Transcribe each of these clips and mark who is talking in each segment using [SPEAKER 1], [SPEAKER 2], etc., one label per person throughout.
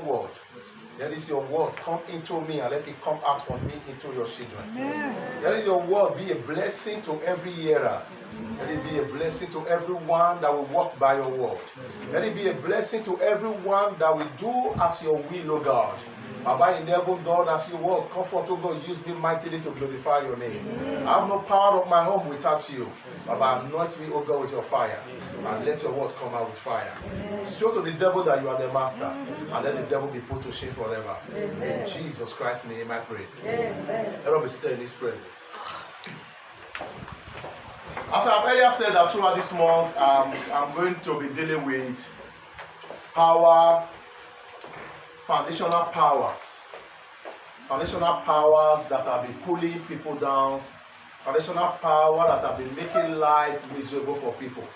[SPEAKER 1] your word. Let is your word come into me and let it come out from me into your children. Amen. Let your word be a blessing to every hearer. Let it be a blessing to everyone that will walk by your word. Let it be a blessing to everyone that will do as your will, O God. Baba, enable God as your word. Comfort, O God, use me mightily to glorify your name. I have no power of my own without you. Baba, anoint me, O God, with your fire. And let your word come out with fire. Show to the devil that you are the master. And let the devil be put to shame forever. In Jesus Christ's name I pray. Everyone be seated in his presence. As I have earlier said that throughout this month, I'm going to be dealing with power, foundational powers. Foundational powers that have been pulling people down. Foundational power that have been making life miserable for people.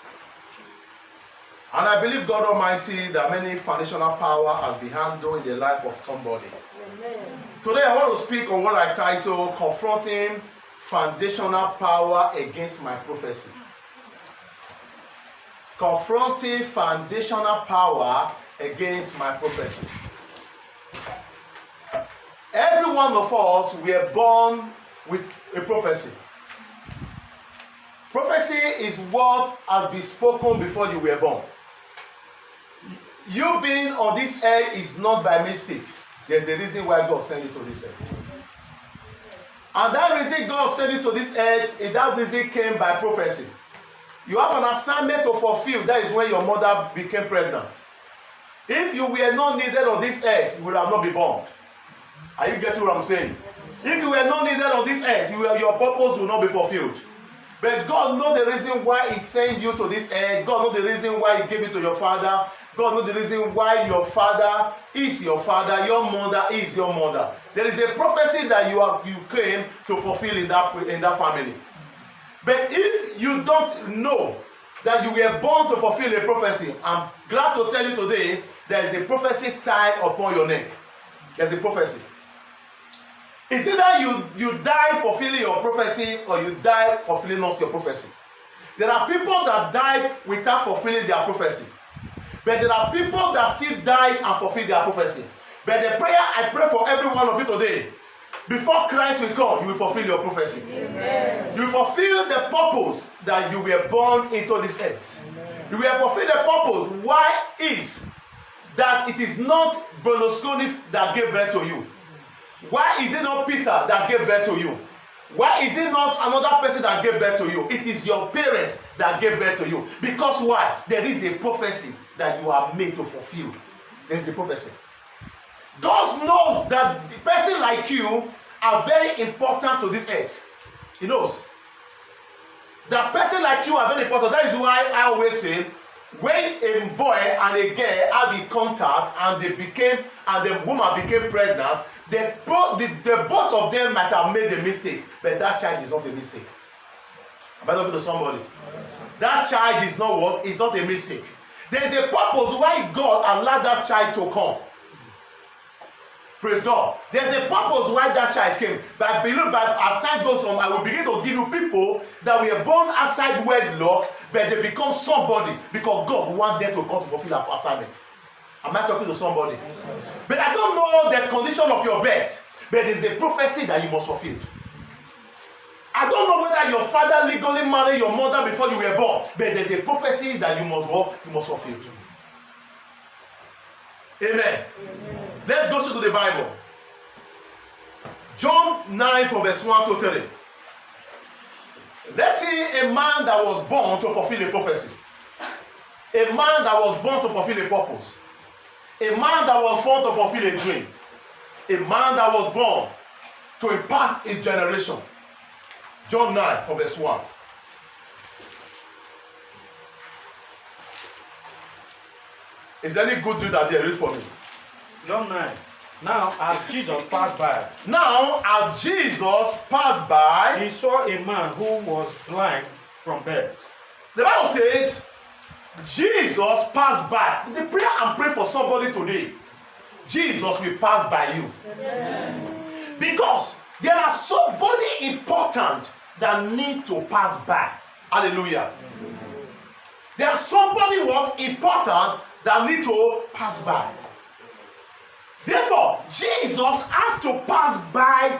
[SPEAKER 1] And I believe God Almighty that many foundational power has been handled in the life of somebody. Amen. Today I want to speak on what I title Confronting Foundational Power Against My Prophecy. Confronting foundational power against my prophecy. Every one of us were born with a prophecy. Prophecy is what has been spoken before you were born. You being on this earth is not by mistake. There's a reason why God sent you to this earth. And that reason God sent you to this earth, that reason came by prophecy. You have an assignment to fulfill. That is when your mother became pregnant. If you were not needed on this earth, you would have not been born. Are you getting what I'm saying? If you were not needed on this earth, your purpose will not be fulfilled. But God knows the reason why He sent you to this earth. God knows the reason why He gave it to your father. God knows the reason why your father is your father, your mother is your mother. There is a prophecy that you came to fulfill in that family. But if you don't know that you were born to fulfill a prophecy, I'm glad to tell you today there is a prophecy tied upon your neck. There's a prophecy. It's either you die fulfilling your prophecy or you die fulfilling not your prophecy. There are people that died without fulfilling their prophecy. But there are people that still died and fulfilled their prophecy. But the prayer I pray for every one of you today, before Christ will come, you will fulfill your prophecy. Amen. You will fulfill the purpose that you were born into this earth. Amen. You will fulfill the purpose. Why is that it is not Berlusconi that gave birth to you? Why is it not Peter that gave birth to you? Why is it not another person that gave birth to you? It is your parents that gave birth to you. Because why? There is a prophecy that you are made to fulfill. There is a prophecy. God knows that the person like you are very important to this earth. He knows. That person like you are very important. That is why I always say, when a boy and a girl have in contact and the woman became pregnant, the both of them might have made a mistake, but that child is not a mistake. Am I talking to somebody? That child is not what? It's not a mistake. There is a purpose why God allowed that child to come. Praise God. There's a purpose why that child came. But I believe that as time goes on, I will begin to give you people that were born outside wedlock, but they become somebody because God wants them to come to fulfill their assignment. Am I talking to somebody? But I don't know the condition of your birth, but there's a prophecy that you must fulfill. I don't know whether your father legally married your mother before you were born, but there's a prophecy that you must fulfill. Amen. Amen. Let's go to the Bible. John 9 from verse 1 to 3. Let's see a man that was born to fulfill a prophecy. A man that was born to fulfill a purpose. A man that was born to fulfill a dream. A man that was born to impact his generation. John 9 from verse 1. Is there any good reader there? Read for me.
[SPEAKER 2] John 9. Now, as Jesus passed by,
[SPEAKER 1] he
[SPEAKER 2] saw a man who was blind from birth.
[SPEAKER 1] The Bible says, Jesus passed by. The prayer I'm praying for somebody today, Jesus will pass by you. Amen. Because there are somebody important that need to pass by. Hallelujah. Amen. There are somebody important that need to pass by. Jesus has to pass by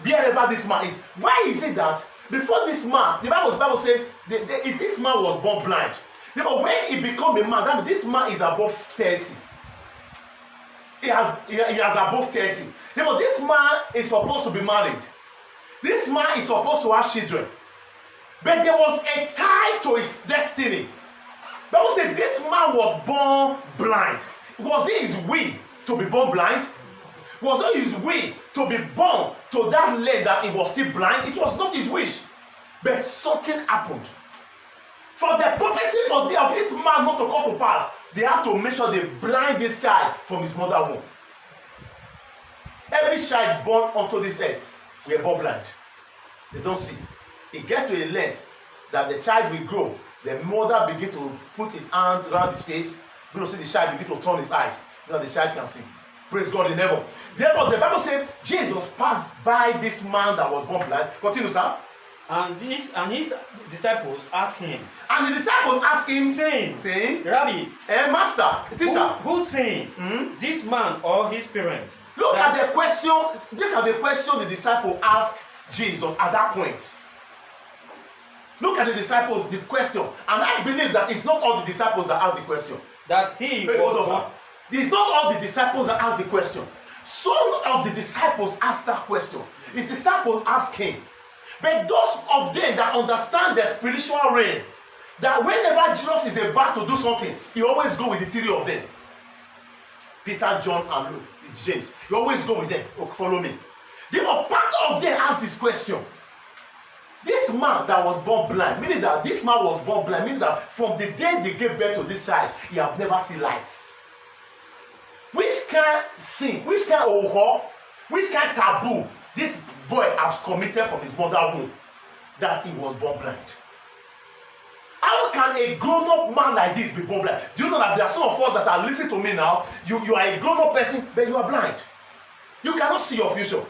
[SPEAKER 1] wherever this man is. Why is it that before this man, the Bible says if this man was born blind, but when he become a man, that means this man is above 30. He has above 30. But this man is supposed to be married. This man is supposed to have children. But there was a tie to his destiny. The Bible said this man was born blind. Was it his will to be born blind? Was it his will to be born to that length that he was still blind? It was not his wish. But something happened. For the prophecy of this man not to come to pass, they have to make sure they blind this child from his mother's womb. Every child born onto this earth, we are born blind. They don't see. It gets to a length that the child will grow. The mother begin to put his hand around his face. You know, see the child begin to turn his eyes. You know, the child can see. Praise God in heaven. Therefore, the Bible says Jesus passed by this man that was born blind. Continue, sir.
[SPEAKER 2] And his disciples asked him.
[SPEAKER 1] And the disciples asked him,
[SPEAKER 2] saying, Rabbi,
[SPEAKER 1] Master, teacher,
[SPEAKER 2] who sinned, this man or his parents?
[SPEAKER 1] Look at the question. Look at the question the disciple asked Jesus at that point. Look at the disciples, the question. And I believe that it's not all the disciples that ask the question.
[SPEAKER 2] That he was born.
[SPEAKER 1] It's not all the disciples that ask the question. Some of the disciples asked that question. His disciples asked him. But those of them that understand the spiritual realm, that whenever Jesus is about to do something, he always go with the three of them. Peter, John, and Luke, James. He always go with them. Okay, follow me. Therefore, part of them asked this question. This man that was born blind, meaning that this man was born blind, meaning that from the day they gave birth to this child, he have never seen light. Which kind of sin, which kind of horror, which kind of taboo this boy has committed from his mother's womb that he was born blind? How can a grown-up man like this be born blind? Do you know that there are some of us that are listening to me now? You are a grown-up person, but you are blind. You cannot see your future.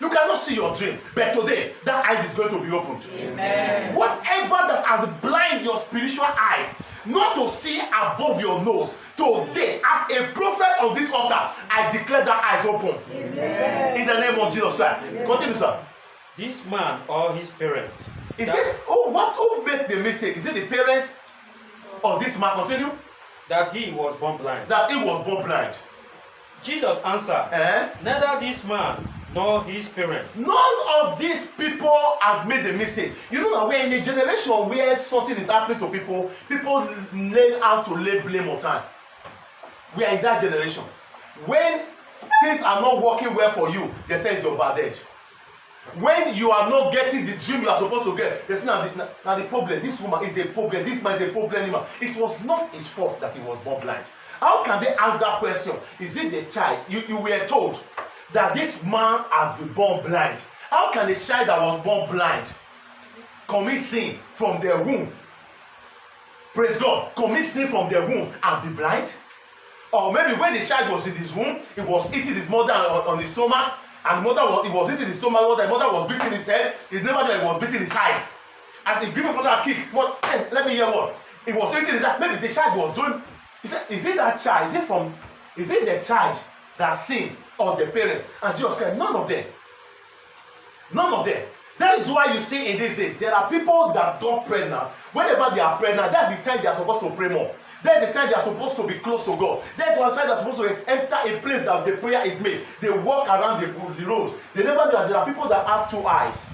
[SPEAKER 1] You cannot see your dream. But today, that eyes is going to be opened.
[SPEAKER 2] Amen.
[SPEAKER 1] Whatever that has blinded your spiritual eyes, not to see above your nose, today, as a prophet of this altar, I declare that eyes open. Amen. In the name of Jesus Christ. Continue, sir.
[SPEAKER 2] This man or his parents.
[SPEAKER 1] Who made the mistake? Is it the parents or this man? Continue.
[SPEAKER 2] That he was born blind.
[SPEAKER 1] That he was born blind.
[SPEAKER 2] Jesus answered, neither this man nor his parents.
[SPEAKER 1] None of these people has made the mistake. You know that we're in a generation where something is happening to people. People learn how to lay blame on time. We are in that generation. When things are not working well for you, they say it's your bad head. When you are not getting the dream you are supposed to get, they say now the problem, this woman is a problem, this man is a problem. It was not his fault that he was born blind. How can they ask that question? Is it the child? You were told that this man has been born blind. How can a child that was born blind commit sin from their womb? Praise God. Commit sin from their womb and be blind? Or maybe when the child was in his womb, he was eating his mother on his stomach, and he was eating his stomach, the mother was beating his head, he never knew he was beating his eyes. As he gave his mother a kick, let me hear what. He was eating his eyes. Maybe the child was doing. Is it that child? Is it the child that sinned or the parent? And Jesus said, none of them. None of them. That is why you see in these days, there are people that got pregnant. Whenever they are pregnant, that's the time they are supposed to pray more. That's the time they are supposed to be close to God. That's the time they are supposed to enter a place that the prayer is made. They walk around the road. They never know that there are people that have two eyes.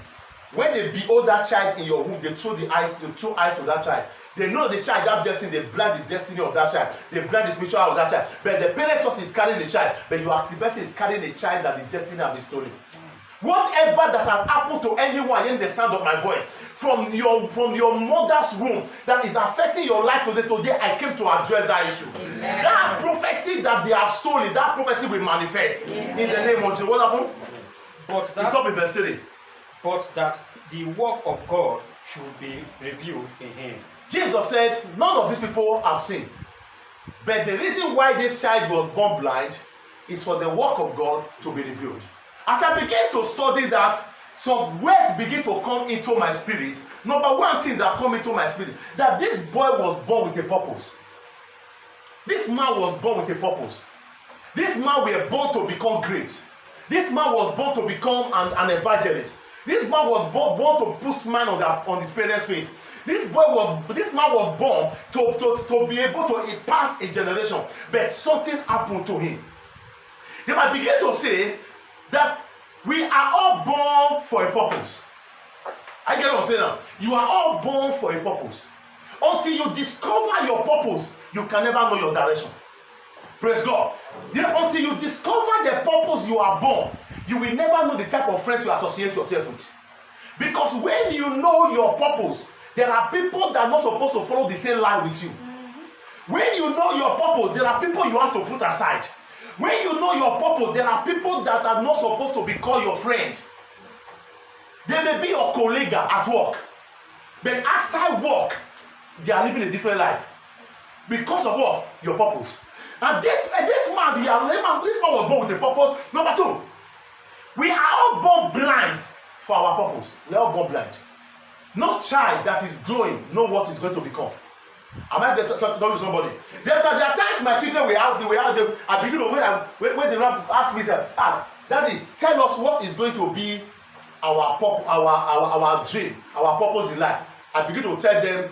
[SPEAKER 1] When they behold that child in your womb, they throw the eyes, the two eyes to that child. They know the child have destiny, they blind the destiny of that child, they blind the spiritual of that child. But the parents thought is carrying the child, but the person is carrying the child that the destiny have been stolen. Whatever that has happened to anyone in the sound of my voice, from your mother's womb, that is affecting your life today, I came to address that issue. Amen. That prophecy that they have stolen, that prophecy will manifest. Amen. In the name of Jesus. What happened? Stop in verse 3.
[SPEAKER 2] But that the work of God should be revealed in him.
[SPEAKER 1] Jesus said, none of these people have sinned. But the reason why this child was born blind is for the work of God to be revealed. As I began to study that, some words begin to come into my spirit. Number one thing that come into my spirit, that this boy was born with a purpose. This man was born with a purpose. This man was born to become great. This man was born to become an evangelist. This man was born to put smile on his parents' face. This man was born to be able to impart a generation, but something happened to him. Then I begin to say that we are all born for a purpose. I get what I'm saying now. You are all born for a purpose. Until you discover your purpose, you can never know your direction. Praise God. Then until you discover the purpose you are born, you will never know the type of friends you associate yourself with. Because when you know your purpose, there are people that are not supposed to follow the same line with you. When you know your purpose, there are people you have to put aside. When you know your purpose, there are people that are not supposed to be called your friend. They may be your colleague at work, but outside work, they are living a different life. Because of what? Your purpose. And this man was born with a purpose. Number two, we are all born blind for our purpose. We are all born blind. No child that is growing know what is going to become. Am I talking to somebody? There are times my children will ask them. I begin to when they ask me, say, Daddy, tell us what is going to be our dream, our purpose in life. I begin to tell them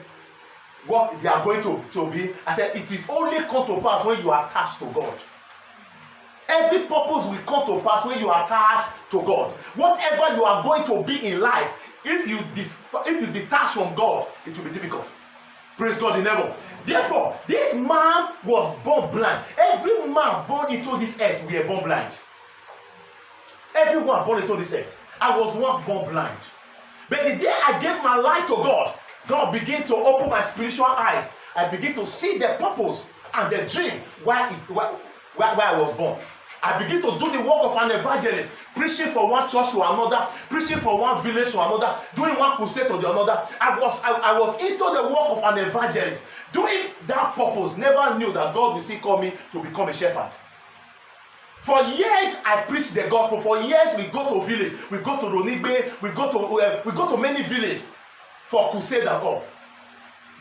[SPEAKER 1] what they are going to be. I said, it will only come to pass when you are attached to God. Every purpose will come to pass when you are attached to God. Whatever you are going to be in life, if you detach from God, it will be difficult. Praise God in heaven. Therefore, this man was born blind. Every man born into this earth, we are born blind. Everyone born into this earth. I was once born blind. But the day I gave my life to God, God began to open my spiritual eyes. I began to see the purpose and the dream why I was born. I begin to do the work of an evangelist, preaching from one church to another, preaching from one village to another, doing one crusade to the another. I was into the work of an evangelist, doing that purpose. Never knew that God will still call me to become a shepherd. For years I preached the gospel. For years we go to village, we go to Ronigbe, we go to many villages for crusade and all.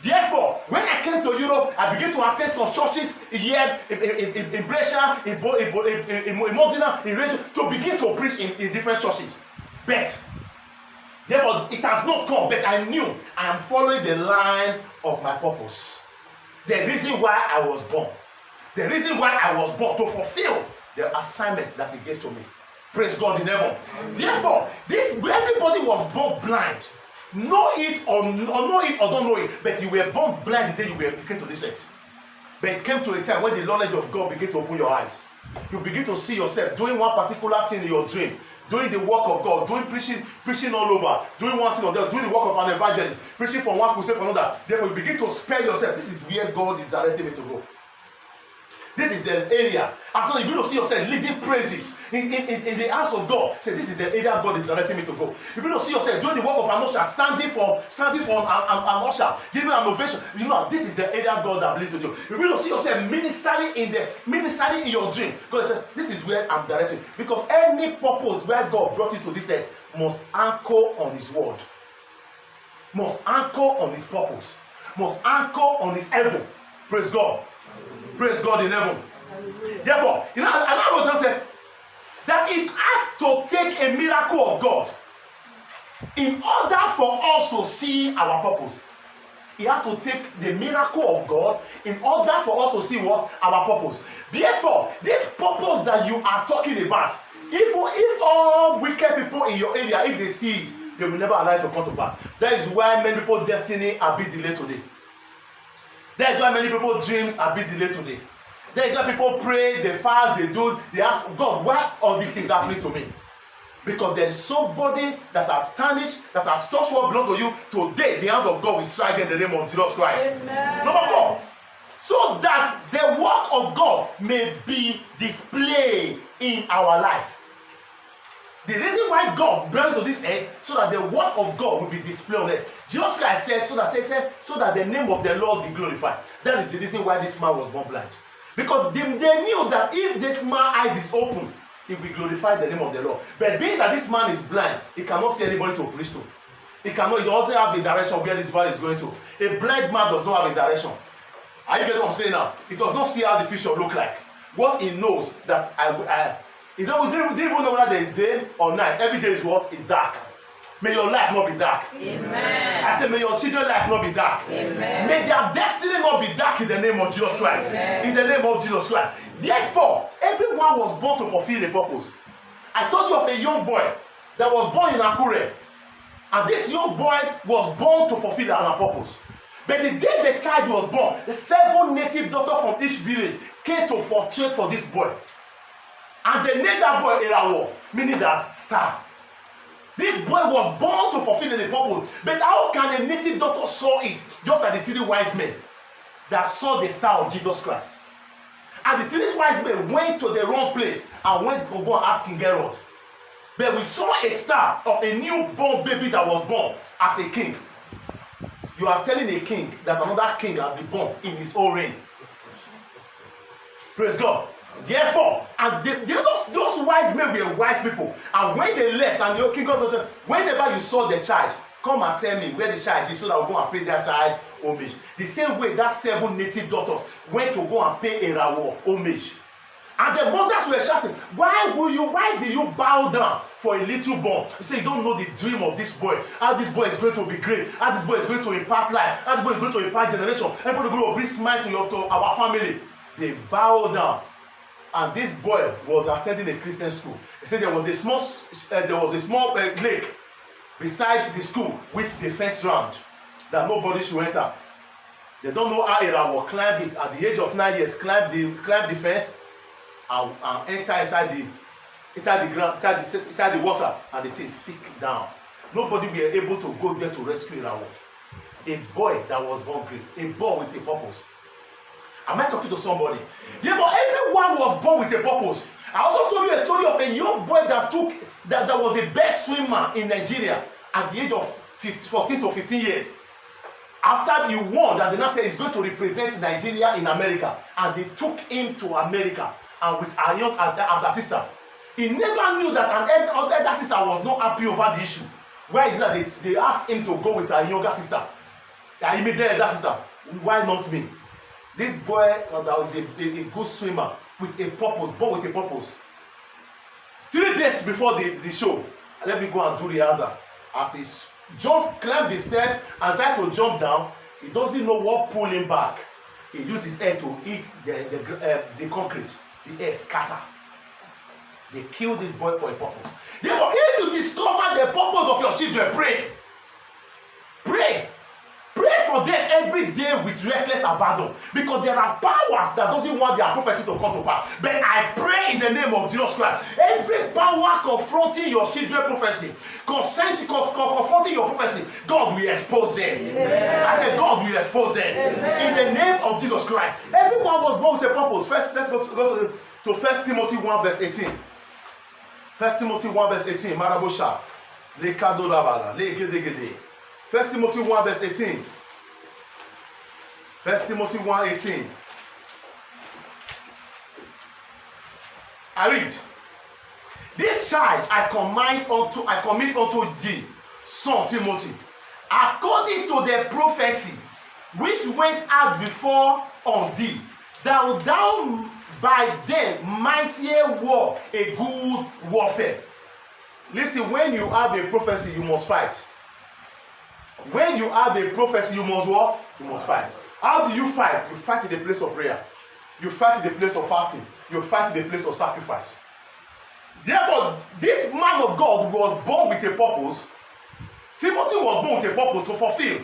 [SPEAKER 1] Therefore, when I came to Europe, I began to attend some churches here in Brescia, in Modena, in Reggio, to begin to preach in different churches. But, therefore, it has not come, but I knew I am following the line of my purpose. The reason why I was born. The reason why I was born, to fulfill the assignment that He gave to me. Praise God in heaven. Therefore, everybody was born blind. Know it or don't know it, but you were born blind the day you came to this earth. But it came to a time when the knowledge of God began to open your eyes. You begin to see yourself doing one particular thing in your dream, doing the work of God, doing preaching all over, doing one thing or the other, doing the work of an evangelist, preaching from one crusade to another. Therefore, you begin to spell yourself. This is where God is directing me to go. This is an area. After you begin to see yourself leading praises in the house of God. Say, this is the area God is directing me to go. You begin to see yourself doing the work of an usher, standing for an usher, giving an ovation. You know, this is the area God has leading to you. You begin to see yourself ministering in your dream. God said, this is where I'm directing. Because any purpose where God brought you to this earth must anchor on His word. Must anchor on His purpose. Must anchor on His heaven. Praise God. Praise God in heaven. Therefore, and I wrote down said that it has to take a miracle of God in order for us to see our purpose. It has to take the miracle of God in order for us to see what? Our purpose. Therefore, this purpose that you are talking about, if all wicked people in your area, if they see it, they will never allow it to come to pass. That is why many people's destiny are being delayed today. That is why many people's dreams are being delayed today. That is why people pray, they fast, they ask God, why all these things happening to me? Because there is somebody that has tarnished, that has touched what belongs to you. Today, the hand of God will strike in the name of Jesus Christ. Amen. Number 4, so that the work of God may be displayed in our life. The reason why God brought us to this earth, so that the work of God will be displayed on earth. Jesus Christ said, so that the name of the Lord be glorified. That is the reason why this man was born blind. Because they knew that if this man's eyes is open, he will glorify the name of the Lord. But being that this man is blind, he cannot see anybody to preach to. He doesn't have the direction where this man is going to. A blind man does not have a direction. Are you getting what I'm saying now? He does not see how the future look like. what he knows that he didn't even know whether there is day or night. Every day is what? Is dark. May your life not be dark.
[SPEAKER 3] Amen.
[SPEAKER 1] I say, may your children's life not be dark.
[SPEAKER 3] Amen.
[SPEAKER 1] May their destiny not be dark in the name of Jesus Christ.
[SPEAKER 3] Amen.
[SPEAKER 1] In the name of Jesus Christ. Therefore, everyone was born to fulfill a purpose. I told you of a young boy that was born in Akure. And this young boy was born to fulfill a purpose. But the day the child was born, the 7 native doctors from each village came to portray for this boy. And they named that boy Irawo, meaning that star. This boy was born to fulfill the purpose. But how can a native doctor saw it? Just like the 3 wise men that saw the star of Jesus Christ. And the 3 wise men went to the wrong place and went to go and ask King Herod. But we saw a star of a newborn baby that was born as a king. You are telling a king that another king has been born in his own reign. Praise God. Therefore, and those wise men were wise people. And when they left, and your king God, whenever you saw the child, come and tell me where the child is so that we'll go and pay that child homage. The same way that 7 native daughters went to go and pay Irawo homage. And the mothers were shouting, why do you bow down for a little boy? You say you don't know the dream of this boy. How this boy is going to be great. How this boy is going to impact life. How this boy is going to impact generation. Everybody is going to bring smile to our family. They bow down. And this boy was attending a Christian school. He said there was a small lake beside the school with the fence round that nobody should enter. They don't know how Irawo climbed it. At the age of 9 years, climbed the fence and enter inside the water, and the thing sink down. Nobody were able to go there to rescue Irawo. A boy that was born great, a boy with a purpose. Am I talking to somebody? Yeah, but everyone was born with a purpose. I also told you a story of a young boy that was the best swimmer in Nigeria at the age of 14 to 15 years. After he won, that they now said he's going to represent Nigeria in America, and they took him to America and with a young elder sister. He never knew that an elder sister was not happy over the issue. Why is that? They asked him to go with a younger sister, an immediate elder sister. Why not me? This boy that was a good swimmer with a purpose, born with a purpose. 3 days before the show, let me go and do rehearsal. As he climbed the step and tried to jump down, he doesn't know what pulled him back. He used his head to hit the concrete. The air scatter. They killed this boy for a purpose. Therefore, if you discover the purpose of your children, pray. Pray. Pray for them every day with reckless abandon, because there are powers that doesn't want their prophecy to come to pass. But I pray in the name of Jesus Christ, every power confronting your children's prophecy, confronting your prophecy, God will expose them. Amen. I said God will expose them. Amen. In the name of Jesus Christ. Everyone was born with a purpose. First, let's go to 1 Timothy 1 verse 18. 1 Timothy 1 verse 18. Marabosha. 1 Timothy 1 verse 18. 1 Timothy 1:18. I read. This charge I commit unto thee, son Timothy, according to the prophecy which went out before on thee, thou by them mightier war a good warfare. Listen, when you have a prophecy, you must fight. When you have a prophecy, you must what? You must fight. How do you fight? You fight in the place of prayer. You fight in the place of fasting. You fight in the place of sacrifice. Therefore, this man of God was born with a purpose. Timothy was born with a purpose to fulfill.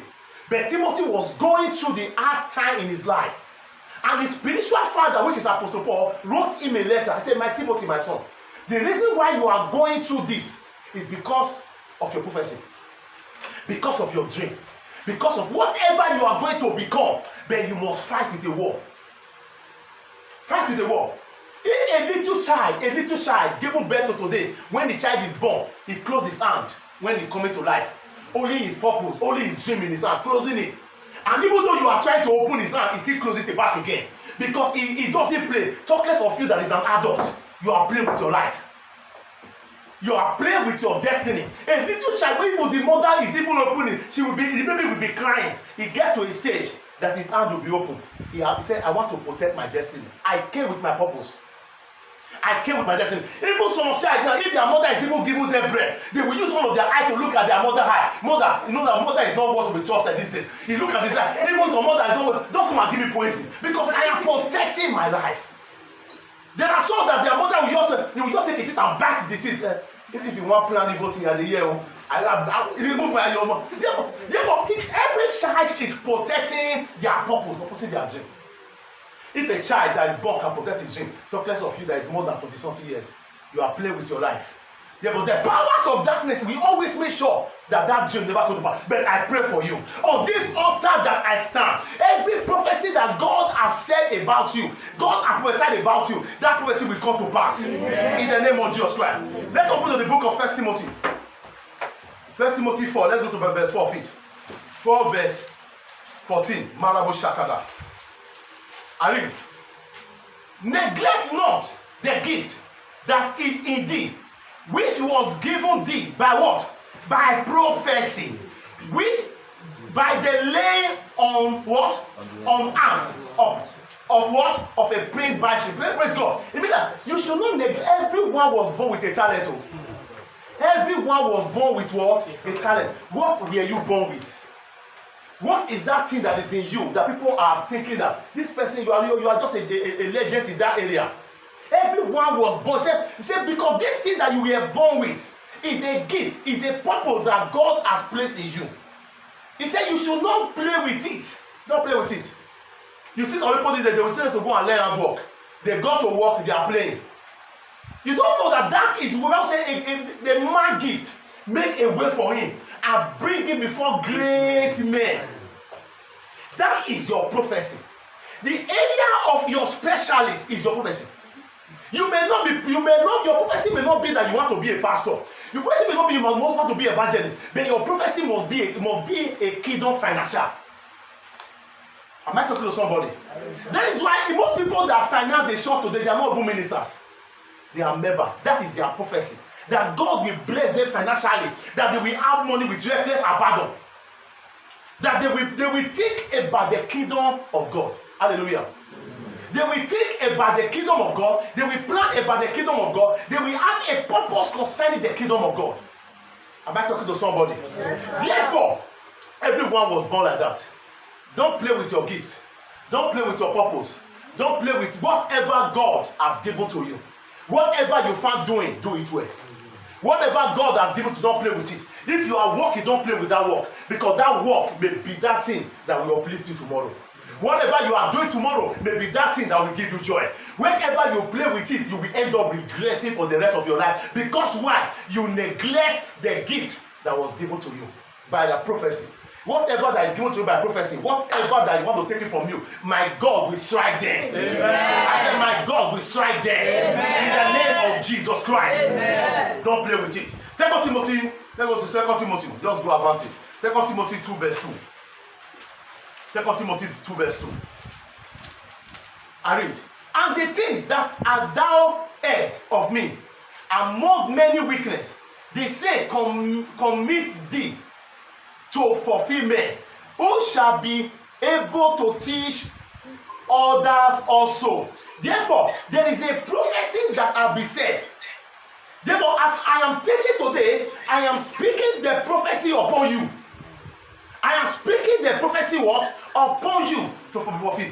[SPEAKER 1] But Timothy was going through the hard time in his life. And his spiritual father, which is Apostle Paul, wrote him a letter. I said, my Timothy, my son, the reason why you are going through this is because of your prophecy. Because of your dream. Because of whatever you are going to become. But you must fight with the war. Fight with the war. If a little child given birth to today, when the child is born, he closes his hand when he comes to life. Only his purpose, only his dream in his hand, closing it. And even though you are trying to open his hand, he still closes it back again. Because he doesn't play. Talk less of you that is an adult. You are playing with your life. You are playing with your destiny. A little child, when the mother is even opening, the baby will be crying. He gets to a stage that his hand will be open. He said, I want to protect my destiny. I came with my purpose. I came with my destiny. Even some child now, if their mother is even giving them breast, they will use one of their eyes to look at their mother eye. Mother, you know that mother is not what to be trusted these days. You look at this eye. Even some mother is not, don't come and give me poison because I am protecting my life. There are some that their mother will just take the teeth and bite the teeth. If you want plan evil thing at the year, I remove my your mom. Every child is protecting their purpose, protecting their dream. If a child that is born can protect his dream, talk less of you that is more than 20-something years, you are playing with your life. Therefore, the powers of darkness, we always make sure that that dream never comes to pass. But I pray for you. On this altar that I stand, every prophecy that God has said about you, God has prophesied about you, that prophecy will come to pass. Amen. In the name of Jesus Christ. Let's open to the book of 1 Timothy. 1 Timothy 4. Let's go to verse 4, please. 4 verse 14. Marabo Shakada. I read. Neglect not the gift that is in thee, which was given thee by what? By prophecy, which by the laying on what? On us of what? Of a praying basket. Praise God. It means that you should not neglect. Everyone was born with a talent. Everyone was born with what? A talent. What were you born with? What is that thing that is in you that people are thinking that this person, you are just a legend in that area? Everyone was born. He said, because this thing that you were born with is a gift, is a purpose that God has placed in you. He said you should not play with it. Don't play with it. You see some people they will tell you to go and learn and work. They go to work, they are playing. You don't know that is without saying a man gift. Make a way for him and bring him before great men. That is your prophecy. The area of your specialist is your prophecy. Your prophecy may not be that you want to be a pastor. Your prophecy may not be you want to be evangelist. But your prophecy must be a kingdom financial. Am I talking to somebody? That is why most people that finance the church today, they are not even ministers. They are members. That is their prophecy. That God will bless them financially. That they will have money with reckless abandon. That they will think about the kingdom of God. Hallelujah. They will think about the kingdom of God. They will plan about the kingdom of God. They will have a purpose concerning the kingdom of God. Am I talking to somebody? Yes, therefore, everyone was born like that. Don't play with your gift. Don't play with your purpose. Don't play with whatever God has given to you. Whatever you find doing, do it well. Whatever God has given to, don't play with it. If you are working, don't play with that work. Because that work may be that thing that will uplift you tomorrow. Whatever you are doing tomorrow may be that thing that will give you joy. Whenever you play with it, you will end up regretting for the rest of your life. Because why? You neglect the gift that was given to you by the prophecy. Whatever that is given to you by prophecy, whatever that you want to take it from you, my God will strike them. Amen. I said, my God will strike them. Amen. In the name of Jesus Christ. Amen. Don't play with it. 2 Timothy, let's go to 2 Timothy. Just go advance it. 2 Timothy 2 verse 2. 2 Timothy 2 verse 2. I read. And the things that are thou heard of me, among many weaknesses, they say, commit thee to fulfill men, who shall be able to teach others also. Therefore, there is a prophecy that will be said. Therefore, as I am teaching today, I am speaking the prophecy upon you. I am speaking the prophecy what? Upon you to fulfill.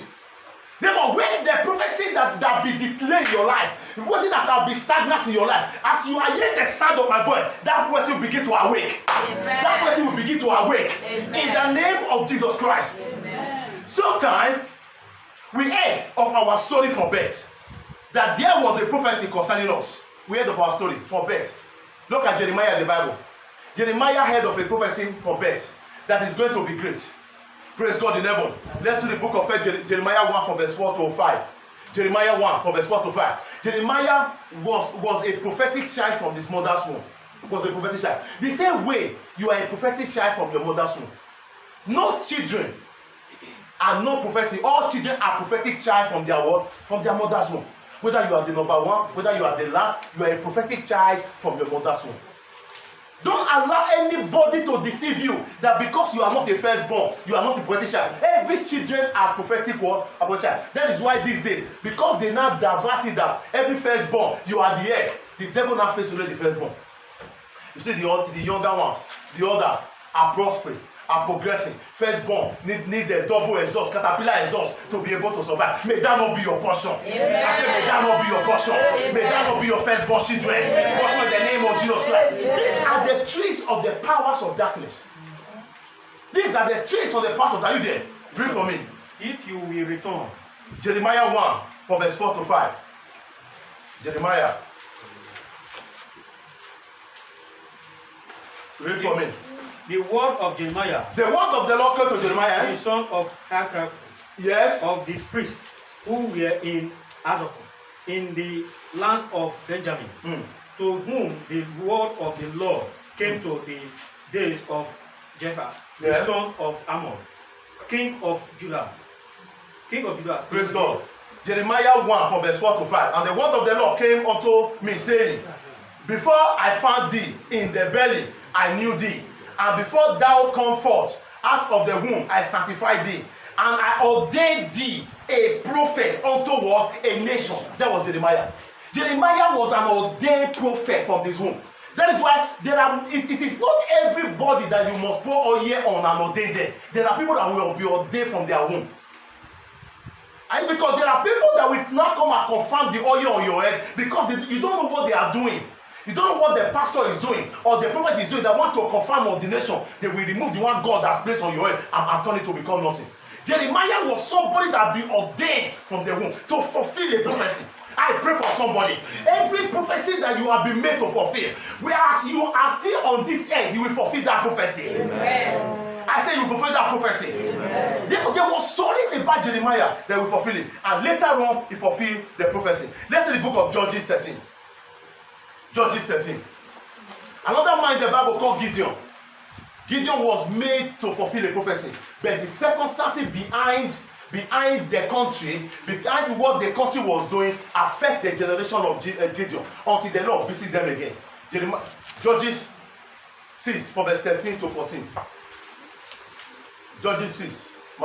[SPEAKER 1] Therefore, when the prophecy that be declared in your life, the prophecy that will be stagnant in your life, as you are hearing the sound of my voice, that prophecy will begin to awake. Amen. That prophecy will begin to awake. Amen. In the name of Jesus Christ. Amen. Sometime we heard of our story from birth, that there was a prophecy concerning us. We heard of our story from birth. Look at Jeremiah in the Bible. Jeremiah heard of a prophecy from birth that is going to be great. Praise God in heaven. Let's read the book of Jeremiah 1 from verse 4 to 5. Jeremiah 1 from verse 4 to 5. Jeremiah was a prophetic child from his mother's womb. Was a prophetic child. The same way you are a prophetic child from your mother's womb. No children are not prophecy. All children are prophetic child from their what? From their mother's womb. Whether you are the number one, whether you are the last, you are a prophetic child from your mother's womb. Don't allow anybody to deceive you that because you are not the firstborn, you are not the prophetic child. Every children are prophetic what? That is why these days, because they now diverted that every firstborn, you are the head. The devil now faces only the firstborn. You see the younger ones, the others are prospering, are progressing. Firstborn need a double exhaust, caterpillar exhaust to be able to survive. May that not be your portion. Amen. I say, may that not be your portion. Amen. May that not be your firstborn children. Portion in the name of Jesus Christ. These are the trees of the powers of darkness. These are the trees of the powers of darkness. Are you there? Read for me.
[SPEAKER 2] If you will return.
[SPEAKER 1] Jeremiah 1, from verse 4 to 5. Jeremiah. Read for me.
[SPEAKER 2] The word of Jeremiah.
[SPEAKER 1] The word of the Lord came to Jeremiah.
[SPEAKER 2] The son of Hakak.
[SPEAKER 1] Yes.
[SPEAKER 2] Of the priests who were in Adok, in the land of Benjamin, to whom the word of the Lord came to the days of Jephthah, the son of Ammon, king of Judah. King of Judah.
[SPEAKER 1] Praise God. Jeremiah 1 from verse 4 to 5. And the word of the Lord came unto me, saying, before I found thee in the belly, I knew thee. And before thou come forth out of the womb, I sanctified thee. And I ordained thee a prophet unto what? A nation. That was Jeremiah. Jeremiah was an ordained prophet from this womb. That is why it is not everybody that you must pour oil on and ordain them. There are people that will be ordained from their womb. And because there are people that will not come and confirm the oil on your head because you don't know what they are doing. You don't know what the pastor is doing or the prophet is doing that want to confirm ordination. They will remove the one God has placed on your head and turn it to become nothing. Jeremiah was somebody that had been ordained from the womb to fulfill a prophecy. I pray for somebody. Every prophecy that you have been made to fulfill, whereas you are still on this earth, you will fulfill that prophecy. Amen. I say you fulfill that prophecy. Amen. There was story about Jeremiah that will fulfill it. And later on, he fulfilled the prophecy. Let's see the book of Judges 13. Judges 13. Another man in the Bible called Gideon. Gideon was made to fulfill a prophecy. But the circumstances behind the country, behind what the country was doing, affect the generation of Gideon until the Lord visit them again. Judges 6, from verse 13 to 14. Judges 6. I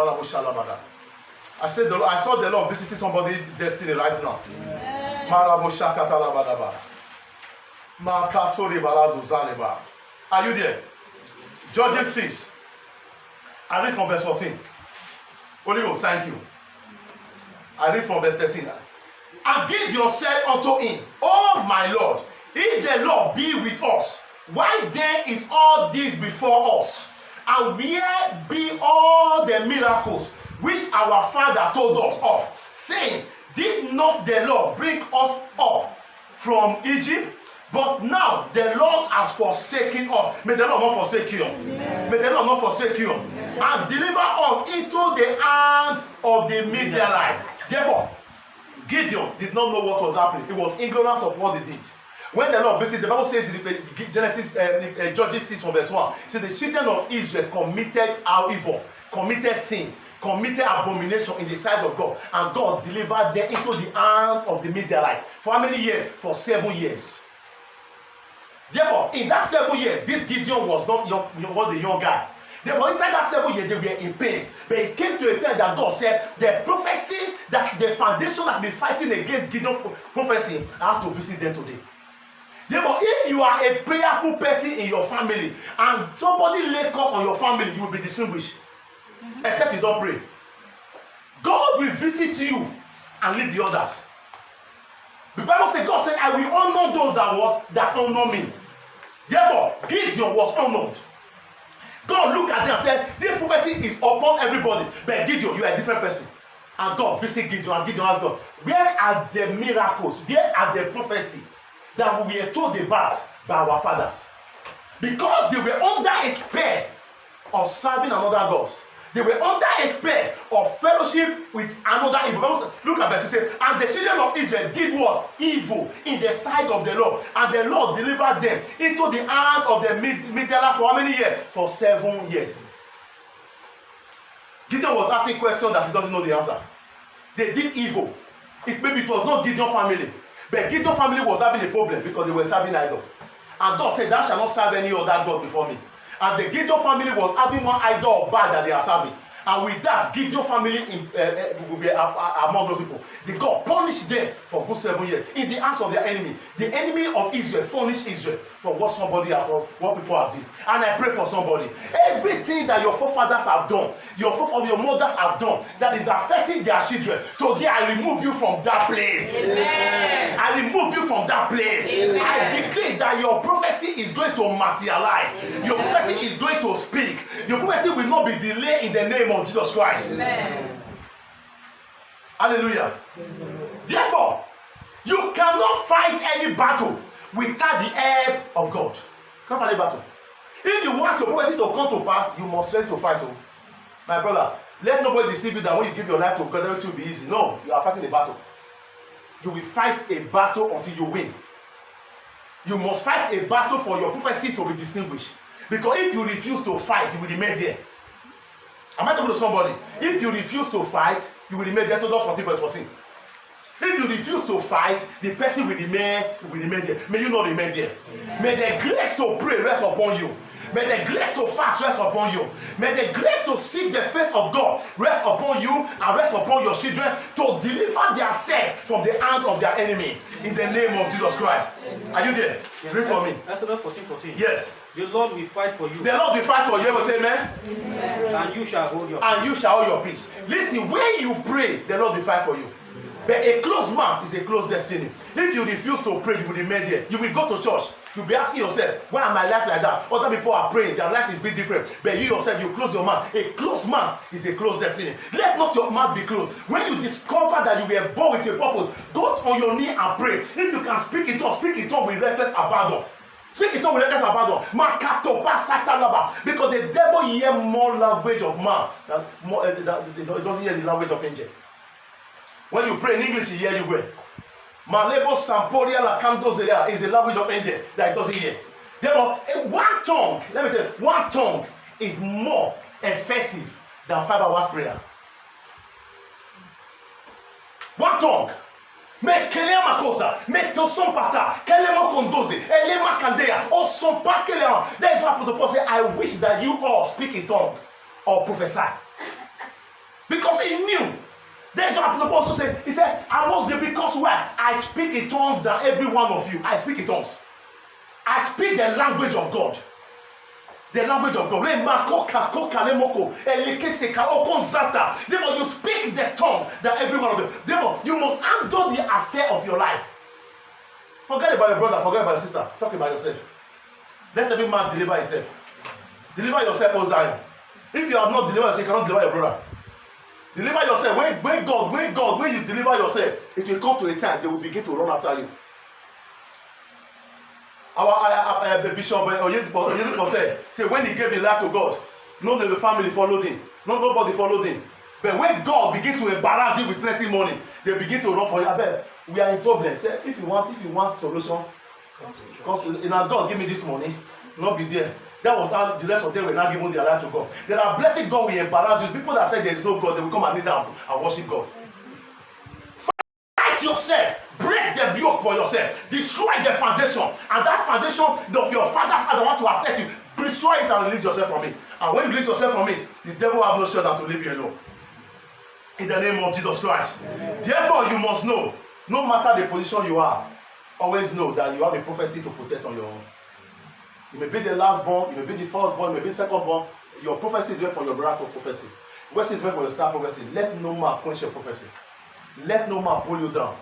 [SPEAKER 1] saw the Lord visiting somebody's destiny right now. Are you there? Judges 6. I read from verse 14. Holy Ghost, thank you. I read from verse 13. And Gideon said unto him, O my Lord, if the Lord be with us, why then is all this before us? And where be all the miracles which our father told us of, saying, did not the Lord bring us up from Egypt? But now the Lord has forsaken us. May the Lord not forsake you. Amen. May the Lord not forsake you. Amen. And deliver us into the hand of the Midianites. Therefore, Gideon did not know what was happening. He was ignorant of what they did. When the Lord visited, the Bible says in Genesis, Judges 6 from verse 1, so the children of Israel committed evil, committed sin, committed abomination in the sight of God, and God delivered them into the hand of the Midianites. For how many years? For 7 years. Therefore, in that 7 years, this Gideon was not the young guy. Therefore, inside that 7 years, they were in pain. But it came to a time that God said, the prophecy, that the foundation that been fighting against Gideon prophecy, I have to visit them today. Therefore, if you are a prayerful person in your family, and somebody lay curse on your family, you will be distinguished. Except you don't pray. God will visit you and lead the others. The Bible says, God said, I will honor those that honor me. Therefore, Gideon was honored. God looked at them and said, this prophecy is upon everybody. But Gideon, you are a different person. And God visited Gideon, and Gideon asked God, where are the miracles? Where are the prophecy that we were told about by our fathers? Because they were under a spell of serving another God. They were under a spell of fellowship with another evil. Look at verse 6. And the children of Israel did what? Evil in the sight of the Lord. And the Lord delivered them into the hand of the Midianites for how many years? For 7 years. Gideon was asking questions that he doesn't know the answer. They did evil. Maybe it was not Gideon's family. But Gideon's family was having a problem because they were serving idol. And God said, thou shalt not serve any other God before me. And the Gideon family was having one idol of Baal that they are serving. And with that, Gideon family will be among those people. The God punished them for good 7 years in the hands of their enemy. The enemy of Israel punished Israel for what somebody have, for what people have done. And I pray for somebody. Everything that your forefathers have done, your mothers have done, that is affecting their children. Today I remove you from that place. Amen. I remove you from that place. Amen. I declare that your prophecy is going to materialize. Amen. Your prophecy is going to speak. Your prophecy will not be delayed in the name of Jesus Christ. Amen. Hallelujah. Therefore, you cannot fight any battle without the help of God. You can't fight any battle. If you want your prophecy to come to pass, you must learn to fight. My brother, let nobody deceive you that when you give your life to God, everything will be easy. No, you are fighting a battle. You will fight a battle until you win. You must fight a battle for your prophecy to be distinguished. Because if you refuse to fight, you will remain there. Am I talking to somebody? If you refuse to fight, you will remain there. Exodus 14 verse 14. If you refuse to fight, the person will remain there. May you not remain there. May the grace to pray rest upon you. May the grace to fast rest upon you. May the grace to seek the face of God rest upon you and rest upon your children to deliver their self from the hand of their enemy. In the name of Jesus Christ. Are you there?
[SPEAKER 2] Yes,
[SPEAKER 1] read for me.
[SPEAKER 2] Exodus 14:14.
[SPEAKER 1] Yes.
[SPEAKER 2] The Lord will fight for you.
[SPEAKER 1] The Lord will fight for you. Ever say amen?
[SPEAKER 2] Amen. And you shall hold your peace.
[SPEAKER 1] And you shall hold your peace. Listen, when you pray, the Lord will fight for you. But a closed man is a closed destiny. If you refuse to pray, you will remain there. You will go to church. You'll be asking yourself, why am I life like that? Other people are praying, their life is a bit different. But you yourself, you close your mouth. A closed mouth is a closed destiny. Let not your mouth be closed. When you discover that you were born with a purpose, go on your knee and pray. If you can speak it up with reckless abandon. Speak it up with reckless abandon. Because the devil hears more language of man than it doesn't hear the language of angel. When you pray in English, he hears you well. Malebo Samporia la Candozeria is the language of angel that it doesn't hear. Therefore, one tongue, let me tell you, one tongue is more effective than 5 hours prayer. One tongue. Me kelema kosa, me to son pata, kelema kondoze, elema kandea, or son pa kelema. That is what Apostle Paul said, I wish that you all speak in tongue or prophesy. Because he knew. That's what Apostle Paul also said. He said, I must be because why? I speak in tongues than every one of you. I speak in tongues. I speak the language of God. The language of God. Therefore, you speak the tongue that every one of you. Therefore, you must handle the affair of your life. Forget about your brother, forget about your sister. Talk about yourself. Let every man deliver himself. Deliver yourself, O Zion. If you have not delivered yourself, you cannot deliver your brother. Deliver yourself. When you deliver yourself, it will come to a time they will begin to run after you. Our Bishop Oyedepo said, when he gave his life to God, none of the family followed him. Nobody followed him. But when God begin to embarrass him with plenty money, they begin to run for him. I bet we are in problem. Say, if you want solution, come to God, give me this money. Not be there. That was how the rest of them were not giving their life to God. There are blessed God will embarrass you. People that say there is no God, they will come and kneel down and worship God. Fight yourself. Break the yoke for yourself. Destroy the foundation. And that foundation of your fathers are the one to affect you. Destroy it and release yourself from it. And when you release yourself from it, the devil will have no choice than to leave you alone. In the name of Jesus Christ. Amen. Therefore, you must know, no matter the position you are, always know that you have a prophecy to protect on your own. You may be the last born, you may be the first born, you may be second born. Your prophecy is there for your brother prophecy. Prophecy is there for your star prophecy. Let no man quench your prophecy. Let no man pull you down.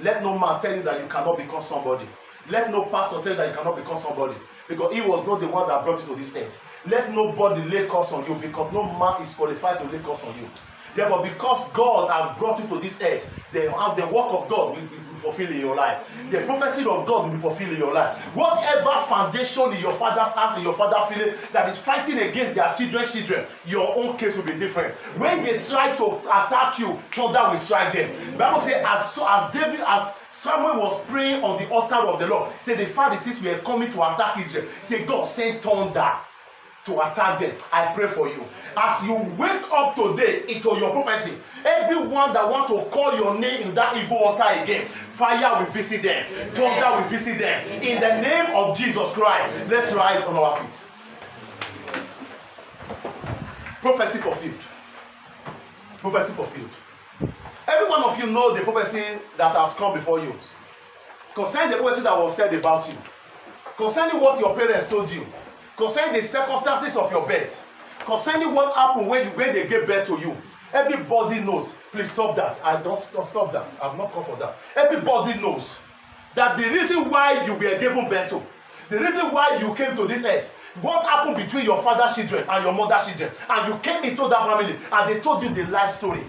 [SPEAKER 1] Let no man tell you that you cannot become somebody. Let no pastor tell you that you cannot become somebody. Because he was not the one that brought you to this earth. Let nobody lay curse on you, because no man is qualified to lay curse on you. Therefore, because God has brought you to this earth, the work of God will be fulfilled in your life. The prophecy of God will be fulfilled in your life. Whatever foundation in your father's house, in your father's family that is fighting against their children, your own case will be different. When they try to attack you, thunder will strike them. The Bible says, as Samuel was praying on the altar of the Lord, he said the Pharisees were coming to attack Israel. He said, God sent thunder. to attack them. I pray for you. As you wake up today into your prophecy, everyone that want to call your name in that evil altar again, fire will visit them. Thunder will visit them. In the name of Jesus Christ, let's rise on our feet. Prophecy fulfilled. Prophecy fulfilled. Every one of you know the prophecy that has come before you. Concerning the prophecy that was said about you. Concerning what your parents told you. Concerning the circumstances of your birth. Concerning what happened when they gave birth to you. Everybody knows. Please stop that. I don't stop that. I'm not called for that. Everybody knows that the reason why you were given birth to, the reason why you came to this earth, what happened between your father's children and your mother's children, and you came into that family and they told you the life story.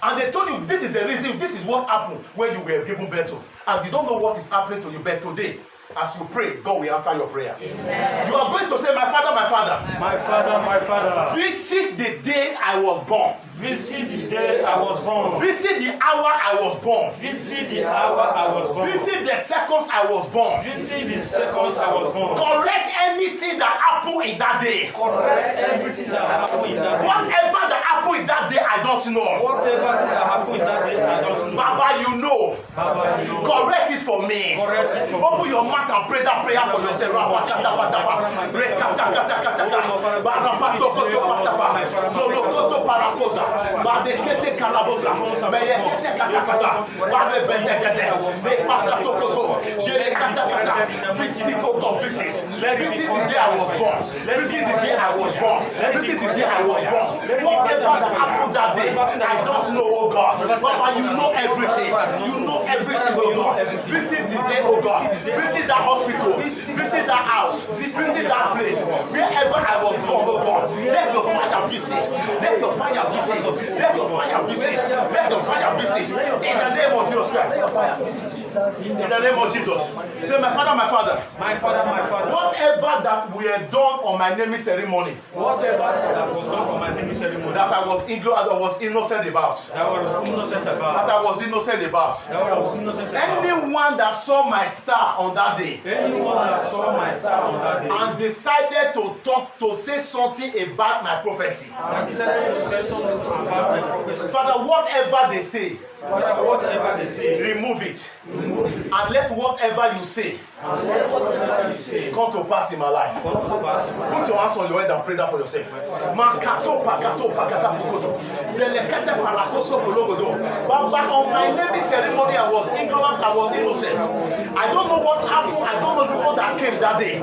[SPEAKER 1] And they told you this is the reason, this is what happened when you were given birth to. And you don't know what is happening to you, but today, as you pray, God will answer your prayer. Amen. You are going to say, my father, my father.
[SPEAKER 2] My father, my father.
[SPEAKER 1] Visit the day I was born.
[SPEAKER 2] Visit the day I was born.
[SPEAKER 1] Visit the hour I was born.
[SPEAKER 2] Visit the hour I was born.
[SPEAKER 1] Visit the seconds I was born.
[SPEAKER 2] Visit the seconds I was born.
[SPEAKER 1] Correct anything that happened in that day.
[SPEAKER 2] Correct everything that happened in that day.
[SPEAKER 1] Whatever that happened in that day, I don't know.
[SPEAKER 2] Whatever that happened in that day, I don't know.
[SPEAKER 1] Baba, you know.
[SPEAKER 2] Baba, you know.
[SPEAKER 1] Correct it for me.
[SPEAKER 2] Correct it for me.
[SPEAKER 1] Open your mouth and pray that prayer for yourself. Kete kalabosa, meye kete katakata, babe bendekete, me pakatokoto, jere katakata. Visit, oh God, visit. Visit the day I was born. Visit the day I was born. Visit the day I was born. Whatever that happened that day, I don't know, oh God. But you know everything. You know everything, oh God. Visit the day, oh God. Visit that hospital. Visit that house. Visit that place. Wherever I was born, oh God. Let your fire visit. Let your fire visit. Let your fire visit. Let your fire visit. In the name of Jesus Christ. In the name of Jesus. Say, my father, my father.
[SPEAKER 2] My father, my father.
[SPEAKER 1] Whatever that we had done on my naming ceremony.
[SPEAKER 2] Whatever that was done on my naming ceremony.
[SPEAKER 1] That I was innocent about.
[SPEAKER 2] That I was innocent about.
[SPEAKER 1] That I was innocent about.
[SPEAKER 2] That I was innocent about.
[SPEAKER 1] Anyone that saw my star on that day.
[SPEAKER 2] Anyone that saw my star on that day.
[SPEAKER 1] And decided to say something about my prophecy.
[SPEAKER 2] And decided to say something about my prophecy.
[SPEAKER 1] Father, whatever they say.
[SPEAKER 2] Father, whatever they say.
[SPEAKER 1] Remove it.
[SPEAKER 2] Remove it.
[SPEAKER 1] And let whatever you say.
[SPEAKER 2] And let whatever you say.
[SPEAKER 1] Come to pass in my life.
[SPEAKER 2] Come to pass in my life.
[SPEAKER 1] Put your hands on your head and pray that for yourself. Makato pakato pakata pukoto. Zelekete parakoso pologodo. But on my naming ceremony, I was ignorant, I was innocent. I don't know what happened, I don't know the one that came that day.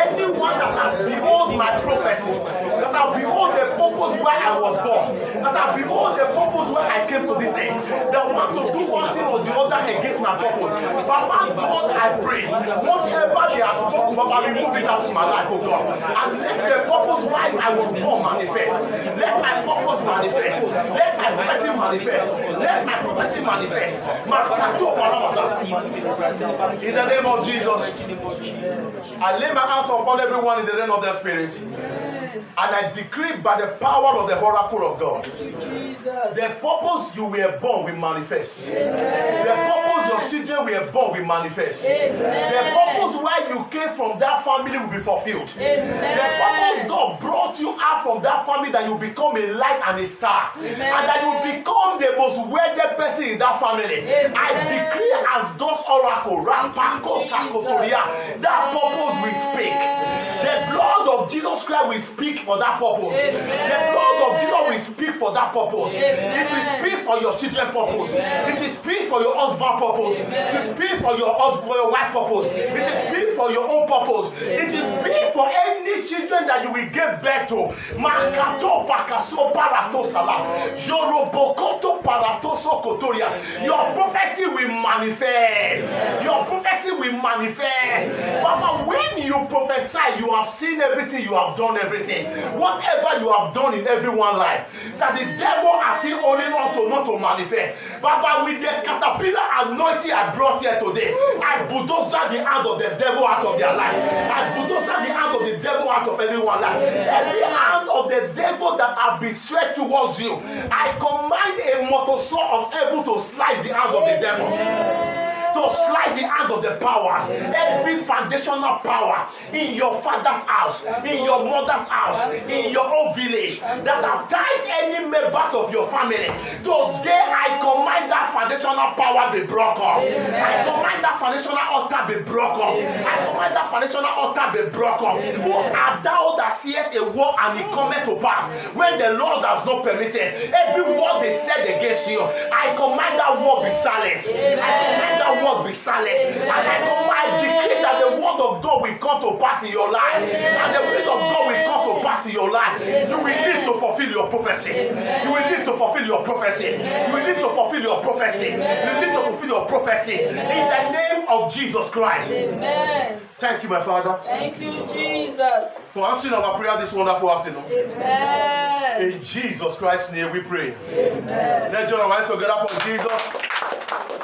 [SPEAKER 1] Anyone that has behold my prophecy, that has behold the purpose where I was born, that has behold the purpose where I came to this end, that want to do one thing or the other against my purpose. But God, I pray, whatever they have spoken about, remove it out of my life, oh God. And let the purpose why I was born manifest. Let my purpose manifest. Let my prophecy manifest. Let my prophecy manifest. In the name of Jesus, I lay my hands upon everyone in the realm of the Spirit. And I decree by the power of the oracle of God, the purpose you were born will manifest. The purpose your children were born will manifest. The purpose where you came from that family will be fulfilled. The purpose God brought you out from that family, that you become a light and a star. And that you become the most wedded person in that family. I decree as God's oracle, that purpose will speak. The blood of Jesus Christ will speak for that purpose. The blood of Jesus will speak for that purpose. It will speak for your children's purpose. It will speak for your husband purpose. It will speak for your husband, your wife purpose. It will speak for your own purpose. It will speak for any children that you will give birth to. Makato pakaso parato sala. Jorobokoto paratoso kotoria. Your prophecy will manifest. Your prophecy will manifest. Mama, when you prophesy, you have seen everything, you have done everything. Whatever you have done in everyone's life, that the devil has seen only not to manifest. But with the caterpillar anointing I brought here today, I bulldoze the hand of the devil out of their life. I bulldoze the hand of the devil out of everyone's life. Every hand of the devil that have been stretched towards you, I command a motor saw of heaven to slice the hands of the devil. to slice the hand of the power. Every foundational power in your father's house, in your mother's house, in your own village that have tied any members of your family. Today I command that foundational power be broken. I command that foundational altar be broken. I command that foundational altar be broken. Who art thou that seeth a war and it cometh to pass when the Lord has not permitted? Every word they said against you, I command that word be silent. I command that word be silent. And I decree that the word of God will come to pass in your life. And the word of God will come to pass in your life. You will live to fulfill your prophecy. You will live to fulfill your prophecy. You will live to fulfill your prophecy. You will live to fulfill your prophecy. In the name of Jesus Christ.
[SPEAKER 3] Amen.
[SPEAKER 1] Thank you, my Father.
[SPEAKER 3] Thank you, Jesus.
[SPEAKER 1] For answering our prayer this wonderful afternoon.
[SPEAKER 3] Amen.
[SPEAKER 1] In Jesus Christ's name we pray.
[SPEAKER 3] Amen.
[SPEAKER 1] Let's join our hands together for Jesus.